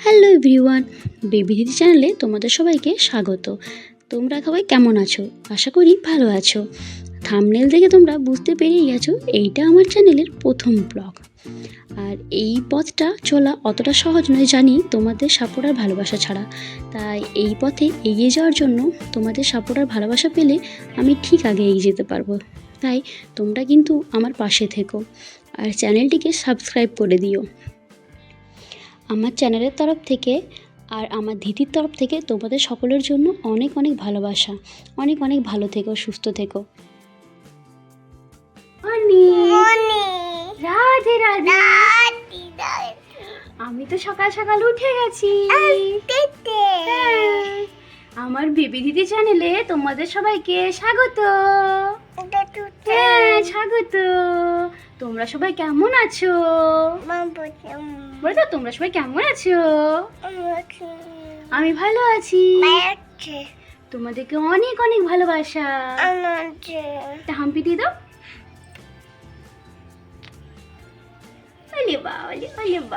Hello everyone, baby দিদি চ্যানেলে তোমাদের সবাইকে স্বাগত। তোমরা সবাই কেমন আছো? আশা করি ভালো আছো। থাম্বনেল দেখে তোমরা বুঝতে পেরেই গেছো এইটা আমার চ্যানেলের প্রথম ব্লগ। আর এই পথটা চলা অতটা সহজ নয় জানি, তোমাদের সাপোর্ট আর ভালোবাসা ছাড়া। তাই এই পথে এগিয়ে যাওয়ার জন্য তোমাদের সাপোর্ট আর ভালোবাসা পেলে আমি ঠিক আগে এগিয়ে যেতে পারবো। তাই তোমরা কিন্তু আমার পাশে থেকো আর চ্যানেলটিকে সাবস্ক্রাইব করে দিও। আমার চ্যানেলের তরফ থেকে আর আমার দিদির তরফ থেকে তোমাদের সকলের জন্য অনেক অনেক ভালোবাসা। অনেক অনেক ভালো থেকো, সুস্থ থেকো। রাধে রাধে। আমি তো সকাল সকাল উঠে গেছি। আমার বেবি দিদি চ্যানেলে তোমাদের সবাইকে স্বাগত। স্বাগত। তোমরা সবাই কেমন আছো? বলো তো, তোমরা সবাই কেমন আছো? আমি ভালো আছি। তোমাদেরকে অনেক অনেক ভালোবাসা। হাম্পি দিয়ে দাও। ওলে বাবা, ওলে বাবা।